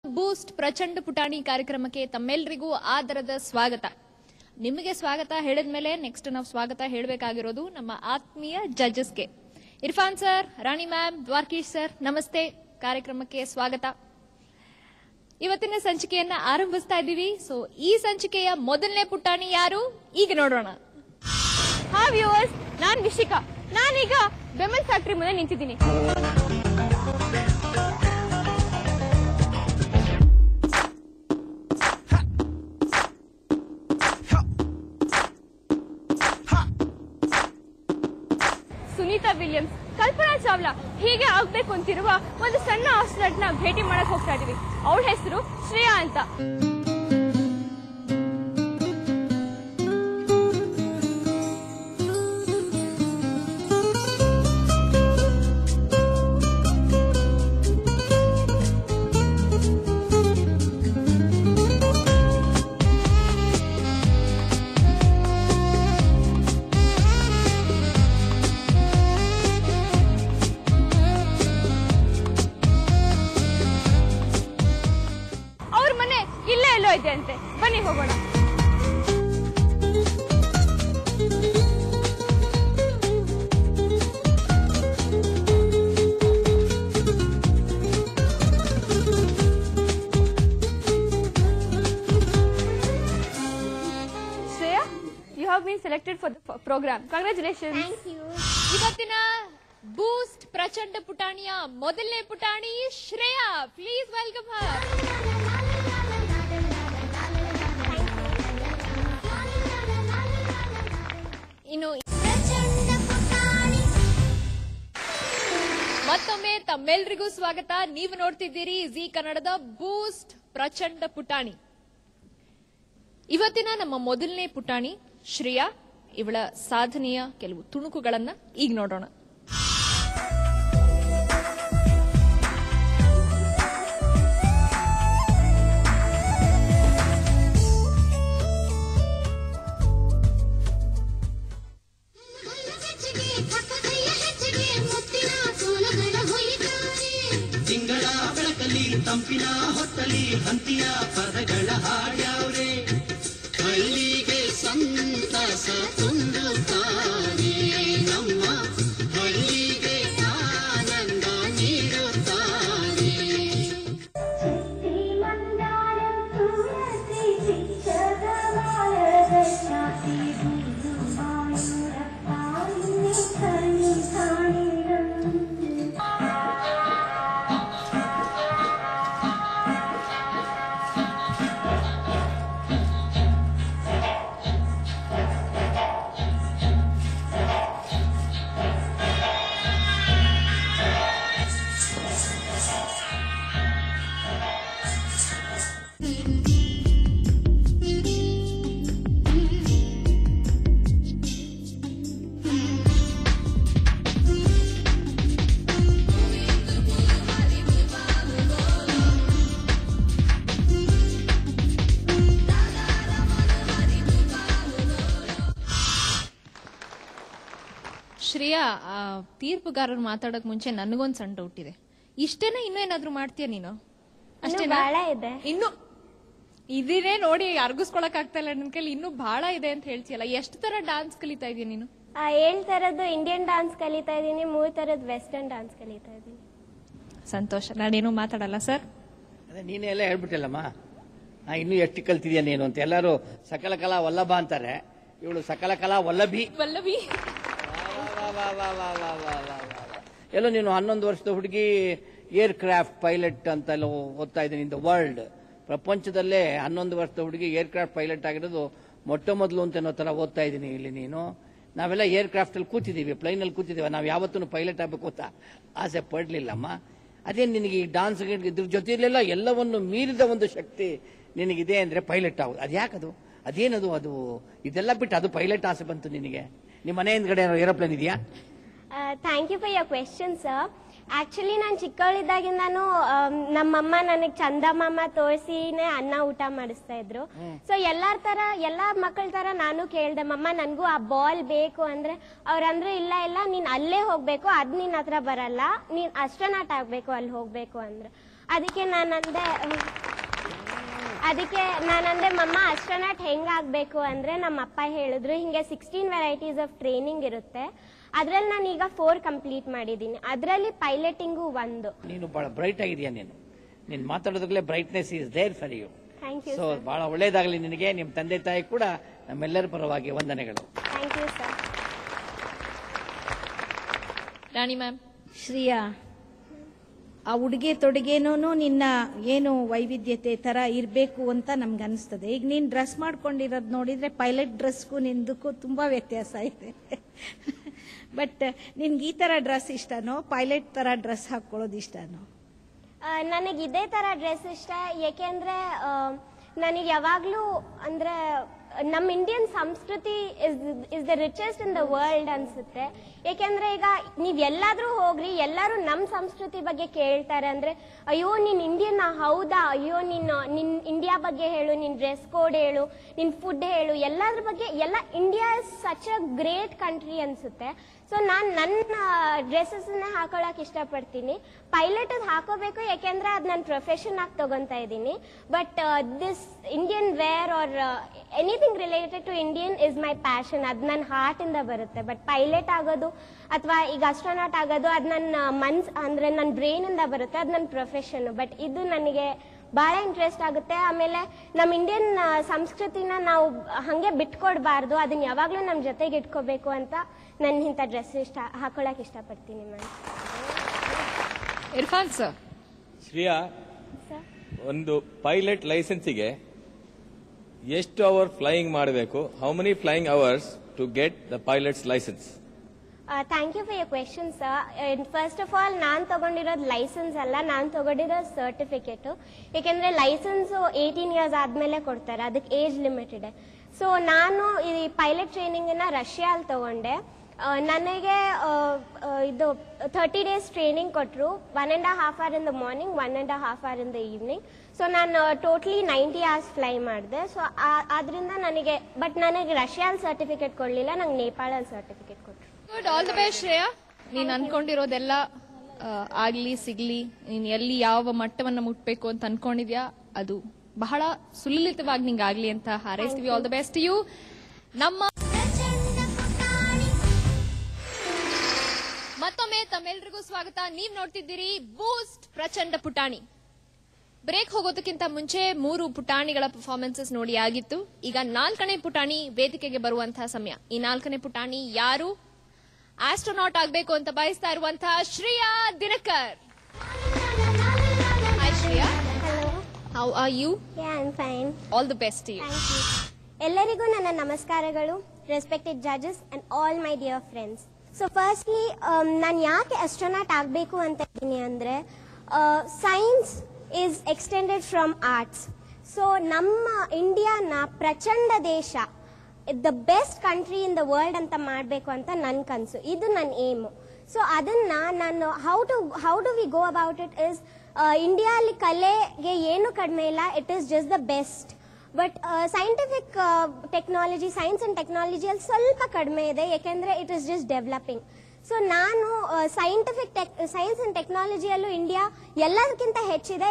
ಬೂಸ್ಟ್ ಪ್ರಚಂಡ ಪುಟಾಣಿ ಕಾರ್ಯಕ್ರಮಕ್ಕೆ ತಮ್ಮೆಲ್ಲರಿಗೂ ಆದರದ ಸ್ವಾಗತ. ನಿಮಗೆ ಸ್ವಾಗತ ಹೇಳಿದ್ಮೇಲೆ ನೆಕ್ಸ್ಟ್ ನಾವು ಸ್ವಾಗತ ಹೇಳಬೇಕಾಗಿರೋದು ನಮ್ಮ ಆತ್ಮೀಯ ಜಡ್ಜಸ್ಗೆ. Irfan sir, Rani ma'am, Dwarakish sir, ನಮಸ್ತೆ. ಕಾರ್ಯಕ್ರಮಕ್ಕೆ ಸ್ವಾಗತ. ಇವತ್ತಿನ ಸಂಚಿಕೆಯನ್ನ ಆರಂಭಿಸ್ತಾ ಇದ್ದೀವಿ. ಸೊ ಈ ಸಂಚಿಕೆಯ ಮೊದಲನೇ ಪುಟಾಣಿ ಯಾರು ಈಗ ನೋಡೋಣ. ಹಾಯ್ ವ್ಯೂವರ್ಸ್, ನಾನ್ ವಿಶಿಕಾ. ನಾನೀಗ ಬೆಮಲ್ ಫ್ಯಾಕ್ಟರಿ ಮುಂದೆ ನಿಂತಿದ್ದೀನಿ. ಸುನೀತಾ ವಿಲಿಯಮ್ಸ್, ಕಲ್ಪನಾ ಚಾವ್ಲಾ ಹೀಗೆ ಆಗ್ಬೇಕು ಅಂತಿರುವ ಒಂದು ಸಣ್ಣ ಆಸ್ಟ್ರೇಟ್ ನ ಭೇಟಿ ಮಾಡಕ್ ಹೋಗ್ತಾ ಇದೀವಿ. ಅವಳ ಹೆಸರು ಶ್ರೇಯಾ ಅಂತ. ಇದೆ ಅಂತೆ, ಬನ್ನಿ ಹೋಗೋಣ. Shreya, you have been selected for the program. Congratulations. Thank you. ಇವತ್ತಿನ ಬೂಸ್ಟ್ ಪ್ರಚಂಡ ಪುಟಾಣಿಯ ಮೊದಲನೇ ಪುಟಾಣಿ ಶ್ರೇಯಾ. ಪ್ಲೀಸ್ ವೆಲ್ಕಮ್ ಹರ್. ಇನ್ನು ಮತ್ತೊಮ್ಮೆ ತಮ್ಮೆಲ್ಲರಿಗೂ ಸ್ವಾಗತ. ನೀವು ನೋಡ್ತಿದ್ದೀರಿ ಜಿ ಕನ್ನಡದ ಬೂಸ್ಟ್ ಪ್ರಚಂಡ ಪುಟಾಣಿ. ಇವತ್ತಿನ ನಮ್ಮ ಮೊದಲನೇ ಪುಟಾಣಿ ಶ್ರೇಯಾ. ಇವಳ ಸಾಧನೆಯ ಕೆಲವು ತುಣುಕುಗಳನ್ನ ಈಗ ನೋಡೋಣ. ತಿಂಗಳ ಬೆಳಕಲ್ಲಿ ತಂಪಿನ ಹೊತ್ತಲಿ ಹಂತಿಯ ಪದಗಳ ಹಾಡ್ಯಾವ್ರೆ ಹಳ್ಳಿಗೆ ಸಂತಸ ತುಂಬುತ್ತಾರೆ, ನಮ್ಮ ಹಳ್ಳಿಗೆ ಆನಂದ ನೀಡುತ್ತಾರೆ. ಶ್ರೇಯಾ, ತೀರ್ಪುಗಾರರು ಮಾತಾಡಕ್ ಮುಂಚೆ ನನಗೊಂದು ಸಣ್ಣ ಡೌಟ್ ಇದೆ. ಇಷ್ಟೇನೆ ಇನ್ನೂ ಏನಾದ್ರು ಮಾಡ್ತೀಯ ನೀನು? ಅಷ್ಟೇನಾ? ಬಹಳ ಇದೆ. ಇನ್ನು ಇದನ್ನೇ ನೋಡಿ ಅರ್ಗಿಸ್ಕೊಳಕ್ ಆಗ್ತಾ ಇಲ್ಲ ನನ್ ಕೈಲಿ. ಇನ್ನೂ ಬಹಳ ಇದೆ ಅಂತ ಹೇಳ್ತೀಯಲ್ಲ. ಎಷ್ಟು ತರ ಡಾನ್ಸ್ ಕಲಿತಾ ಇದೀಯ ನೀನು? 7 ತರದ್ದು ಇಂಡಿಯನ್ ಡಾನ್ಸ್ ಕಲಿತಾ ಇದೀನಿ, 3 ತರದ್ ವೆಸ್ಟರ್ನ್ ಡಾನ್ಸ್ ಕಲಿತಾ ಇದೀನಿ. ಸಂತೋಷ. ನಾನೇನು ಮಾತಾಡಲ್ಲ ಸರ್. ಅದೇ ನೀನೇ ಎಲ್ಲ ಹೇಳ್ಬಿಟ್ಟಿಲ್ಲಮ್ಮ. ಇನ್ನೂ ಎಷ್ಟು ಕಲ್ತಿದ್ಯಾ ನೀನು ಅಂತ. ಎಲ್ಲರೂ ಸಕಲ ಕಲಾ ವಲ್ಲಭ ಅಂತಾರೆ, ಇವಳು ಸಕಲ ಕಲಾ ವಲ್ಲಭಿ. ವಲ್ಲಭಿ. ಎಲ್ಲೋ ನೀನು 11 ವರ್ಷದ ಹುಡುಗಿ ಏರ್ ಕ್ರಾಫ್ಟ್ ಪೈಲಟ್ ಅಂತೆಲ್ಲ ಓದ್ತಾ ಇದ್ದೀನಿ. ಇನ್ ದ ವರ್ಲ್ಡ್, ಪ್ರಪಂಚದಲ್ಲೇ 11 ವರ್ಷದ ಹುಡುಗಿ ಏರ್ ಕ್ರಾಫ್ಟ್ ಪೈಲಟ್ ಆಗಿರೋದು ಮೊಟ್ಟ ಮೊದಲು ಅಂತ ಅನ್ನೋ ತರ ಓದ್ತಾ ಇದ್ದೀನಿ ಇಲ್ಲಿ ನೀನು. ನಾವೆಲ್ಲ ಏರ್ ಕ್ರಾಫ್ಟ್ ಅಲ್ಲಿ ಕೂತಿದ್ದೀವಿ, ಪ್ಲೈನ್ ಅಲ್ಲಿ ಕೂತಿದ್ದೀವಿ. ನಾವು ಯಾವತ್ತೂ ಪೈಲಟ್ ಆಗ್ಬೇಕು ಅಂತ ಆಸೆ ಪಡ್ಲಿಲ್ಲಮ್ಮ. ಅದೇನು ನಿನಗೆ ಈ ಡಾನ್ಸ್ ಇದ್ರ ಜೊತೆಯಲ್ಲೆಲ್ಲ ಎಲ್ಲವನ್ನು ಮೀರಿದ ಒಂದು ಶಕ್ತಿ ನಿನಗಿದೆ ಅಂದ್ರೆ ಪೈಲಟ್ ಆಗೋದು. ಅದ್ಯಾಕದು? ಅದೇನದು? ಅದು ಇದೆಲ್ಲ ಬಿಟ್ಟು ಅದು ಪೈಲಟ್ ಆಸೆ ಬಂತು ನಿನಗೆ? ನಿಮ್ಮ ಮನೆ ಹಿಂದ್ಗಡೆ ಏರೋಪ್ಲೇನ್ ಇದೆಯಾ? Thank you for your question sir. Actually ನಾನು ಚಿಕ್ಕವಳಿದ್ದಾಗಿಂದಾನು ನಮ್ಮಮ್ಮ ನನಗ್ ಚಂದಮಾಮ ತೋರಿಸಿನೇ ಅನ್ನ ಊಟ ಮಾಡಿಸ್ತಾ ಇದ್ರು. ಸೊ ಎಲ್ಲಾ ಮಕ್ಕಳ ತರ ನಾನು ಕೇಳ್ದೆ, ಮಮ್ಮ ನನ್ಗೂ ಆ ಬಾಲ್ ಬೇಕು ಅಂದ್ರೆ ಅವ್ರಂದ್ರೆ ಇಲ್ಲ ಇಲ್ಲ ನೀನ್ ಅಲ್ಲೇ ಹೋಗ್ಬೇಕು, ಅದ್ ನಿನ್ ಹತ್ರ ಬರಲ್ಲ, ನೀನ್ ಅಸ್ಟ್ರೋನಾಟ್ ಆಗ್ಬೇಕು ಅಲ್ಲಿ ಹೋಗ್ಬೇಕು ಅಂದ್ರೆ. ಅದಕ್ಕೆ ನಾನಂದೆ ಮಮ್ಮ ಅಸ್ಟ್ರೋನಾಟ್ ಹೆಂಗಾಗಬೇಕು ಅಂದರೆ ನಮ್ಮ ಅಪ್ಪ ಹೇಳಿದ್ರು ಹಿಂಗೆ 16 ವೆರೈಟೀಸ್ ಆಫ್ ಟ್ರೈನಿಂಗ್ ಇರುತ್ತೆ, ಅದರಲ್ಲಿ ನಾನು ಈಗ 4 ಕಂಪ್ಲೀಟ್ ಮಾಡಿದ್ದೀನಿ, ಅದರಲ್ಲಿ ಪೈಲಟಿಂಗು 1. ನೀನು ಬಹಳ ಬ್ರೈಟ್ ಆಗಿದೆಯಾ, ನೀನು ಮಾತಾಡೋದ್ರಲ್ಲೇ brightness is there for you. Thank you so ಬಹಳ ಒಳ್ಳೇದಾಗಲಿ ನಿನಗೆ, ನಿಮ್ಮ ತಂದೆ ತಾಯಿ ಕೂಡ ನಮ್ಮೆಲ್ಲರ ಪರವಾಗಿ ವಂದನೆಗಳು. Thank you sir. Rani ma'am. Shriya, ಆ ಉಡುಗೆ ತೊಡುಗೆನೂ ನಿನ್ನ ಏನು ವೈವಿಧ್ಯತೆ ತರ ಇರಬೇಕು ಅಂತ ನಮ್ಗೆ ಅನಿಸ್ತದೆ. ಈಗ ನೀನು ಡ್ರೆಸ್ ಮಾಡ್ಕೊಂಡಿರೋದು ನೋಡಿದ್ರೆ ಪೈಲಟ್ ಡ್ರೆಸ್ಗೂ ನಿಂದಕ್ಕೂ ತುಂಬಾ ವ್ಯತ್ಯಾಸ ಇದೆ. ಬಟ್ ನಿನ್ಗೆ ಈ ತರ ಡ್ರೆಸ್ ಇಷ್ಟನೋ ಪೈಲಟ್ ತರ ಡ್ರೆಸ್ ಹಾಕೊಳ್ಳೋದು ಇಷ್ಟನೋ? ನನಗೆ ಇದೇ ತರ ಡ್ರೆಸ್ ಇಷ್ಟ, ಏಕೆಂದ್ರೆ ನನಗೆ ಯಾವಾಗ್ಲೂ ಅಂದ್ರೆ ನಮ್ಮ ಇಂಡಿಯನ್ ಸಂಸ್ಕೃತಿ is the richest in the world ಅನ್ಸುತ್ತೆ. ಏಕೆಂದ್ರೆ ಈಗ ನೀವ್ ಎಲ್ಲಾದ್ರೂ ಹೋಗ್ರಿ, ಎಲ್ಲರೂ ನಮ್ಮ ಸಂಸ್ಕೃತಿ ಬಗ್ಗೆ ಕೇಳ್ತಾರೆ. ಅಂದ್ರೆ ಅಯ್ಯೋ ನೀನ್ ಇಂಡಿಯನ್ ಹೌದಾ, ಅಯ್ಯೋ ನಿನ್ ಇಂಡಿಯಾ ಬಗ್ಗೆ ಹೇಳು, ನಿನ್ ಡ್ರೆಸ್ ಕೋಡ್ ಹೇಳು, ನಿನ್ ಫುಡ್ ಹೇಳು, ಎಲ್ಲಾದ್ರ ಬಗ್ಗೆ ಎಲ್ಲ. India is such a great country ಅನ್ಸುತ್ತೆ. ಸೊ ನನ್ನ ಡ್ರೆಸ್ಸಸ್ ಹಾಕೊಳಕ್ ಇಷ್ಟಪಡ್ತೀನಿ. ಪೈಲಟ್ ಅದು ಹಾಕೋಬೇಕು, ಯಾಕೆಂದ್ರೆ ಅದು ನನ್ನ ಪ್ರೊಫೆಷನ್ ಆಗಿ ತಗೊಂತಾ ಇದ್ದೀನಿ. But this Indian wear or anything related to Indian is my passion. ಅದು ನನ್ನ ಹಾರ್ಟ್ ಇಂದ ಬರುತ್ತೆ. ಬಟ್ ಪೈಲಟ್ ಆಗೋದು ಅಥವಾ ಈಗ ಅಸ್ಟ್ರೋನಾಟ್ ಆಗೋದು ಅದು ನನ್ನ ಅಂದ್ರೆ ನನ್ನ ಬ್ರೈನ್ ಇಂದ ಬರುತ್ತೆ, ಅದು ನನ್ನ ಪ್ರೊಫೆಷನ್. ಬಟ್ ಇದು ನನಗೆ ಬಹಳ ಇಂಟ್ರೆಸ್ಟ್ ಆಗುತ್ತೆ. ಆಮೇಲೆ ನಮ್ಮ ಇಂಡಿಯನ್ ಸಂಸ್ಕೃತಿನ ನಾವು ಹಂಗೆ ಬಿಟ್ಕೊಡ್ಬಾರ್ದು, ಅದನ್ನ ಯಾವಾಗ್ಲೂ ನಮ್ಮ ಜೊತೆಗೆ ಇಟ್ಕೋಬೇಕು ಅಂತ ನನ್ನ ಇಂಥ ಡ್ರೆಸ್ ಹಾಕೊಳಕ್ ಇಷ್ಟಪಡ್ತೀನಿ ಮ್ಯಾಮ್. ಇರ್ಫಾನ್ ಸರ್. ಶ್ರೀಯಾ, ಒಂದು ಪೈಲಟ್ ಲೈಸೆನ್ಸಿಗೆ ಎಷ್ಟು ಅವರ್ ಫ್ಲೈಯಿಂಗ್ ಮಾಡಬೇಕು? How many flying hours to get the pilots licence? Thank you for your question sir. First of all ನಾನು ತಗೊಂಡಿರೋದು ಲೈಸೆನ್ಸ್ ಅಲ್ಲ, ನಾನು ತಗೊಂಡಿರೋದು ಸರ್ಟಿಫಿಕೇಟ್. ಏಕೆಂದ್ರೆ ಲೈಸೆನ್ಸ್ 18 ಇಯರ್ಸ್ ಆದ್ಮೇಲೆ ಕೊಡ್ತಾರೆ, ಅದಕ್ಕೆ ಏಜ್ ಲಿಮಿಟ್ ಇದೆ. ಸೊ ನಾನು ಈ ಪೈಲಟ್ ಟ್ರೈನಿಂಗ್ ರಷ್ಯಾಲ್ ತಗೊಂಡೆ. ನನಗೆ ಇದು 30 days ಟ್ರೈನಿಂಗ್ ಕೊಟ್ಟರು. 1.5 hour in the morning, 1.5 hour in the evening. So ನಾನು ಟೋಟಲಿ 90 hours ಫ್ಲೈ ಮಾಡಿದೆ. ಸೊ ಆದ್ರಿಂದ ನನಗೆ ರಷ್ಯಾಲ್ ಸರ್ಟಿಫಿಕೇಟ್ ಕೊಡಲಿಲ್ಲ, ನಂಗೆ ನೇಪಾಳಲ್ಲಿ ಸರ್ಟಿಫಿಕೇಟ್ ಕೊಟ್ಟರು. Good, all the best Shreya. ನೀನ್ ಅನ್ಕೊಂಡಿರೋದೆಲ್ಲ ಆಗ್ಲಿ ಸಿಗ್ಲಿ, ನೀನ್ ಎಲ್ಲಿ ಯಾವ ಮಟ್ಟವನ್ನ ಮುಟ್ಬೇಕು ಅಂತ ಅನ್ಕೊಂಡಿದ್ಯಾ ಅದು ಬಹಳ ಸುಲಲಿತವಾಗಿ ನಿಂಗಾಗ್ಲಿ ಅಂತ ಹಾರೈಸ್ತೀವಿ. All the best you. ನಮ್ಮ ಮತ್ತೊಮ್ಮೆ ತಮ್ಮೆಲ್ರಿಗೂ ಸ್ವಾಗತ. ನೀವ್ ನೋಡ್ತಿದ್ದೀರಿ ಬೂಸ್ಟ್ ಪ್ರಚಂಡ ಪುಟಾಣಿ. ಬ್ರೇಕ್ ಹೋಗೋದಕ್ಕಿಂತ ಮುಂಚೆ 3 ಪುಟಾಣಿಗಳ ಪರ್ಫಾರ್ಮೆನ್ಸಸ್ ನೋಡಿ ಆಗಿತ್ತು. ಈಗ 4ನೇ ಪುಟಾಣಿ ವೇದಿಕೆಗೆ ಬರುವಂತಹ ಸಮಯ. ಈ 4ನೇ ಪುಟಾಣಿ ಯಾರು? ಆಸ್ಟ್ರೋನಾಟ್ ಆಗಬೇಕು ಅಂತ ಬಯಸ್ತಾ ಇರುವಂತಹ Shreya Dinakar. Hi Shreya, how are you? I am fine. All the best to you. Thank you. ಎಲ್ಲರಿಗೂ ನನ್ನ ನಮಸ್ಕಾರಗಳು, respected judges and all my dear friends. So firstly ನಾನು ಯಾಕೆ ಆಸ್ಟ್ರೋನಾಟ್ ಆಗಬೇಕು ಅಂತ ಇದ್ದೀನಿ ಅಂದರೆ, science is extended from arts. So ನಮ್ಮ ಇಂಡಿಯಾನ ಪ್ರಚಂಡ ದೇಶ, the best country in the world ಅಂತ ಮಾಡಬೇಕು ಅಂತ ನನ್ನ ಕನಸು, ಇದು ನನ್ನ ಏಮು. ಸೊ ಅದನ್ನ ನಾನು how do we go about it is, India ಅಲ್ಲಿ ಕಲೆಗೆ ಏನು ಕಡಿಮೆ ಇಲ್ಲ, it is just the best. But scientific technology, science and ಟೆಕ್ನಾಲಜಿಯಲ್ಲಿ ಸ್ವಲ್ಪ ಕಡಿಮೆ ಇದೆ, ಯಾಕೆಂದ್ರೆ it is just developing. So ನಾನು ಸೈನ್ಸ್ ಅಂಡ್ ಟೆಕ್ನಾಲಜಿಯಲ್ಲೂ ಇಂಡಿಯಾ ಎಲ್ಲದಕ್ಕಿಂತ ಹೆಚ್ಚಿದೆ.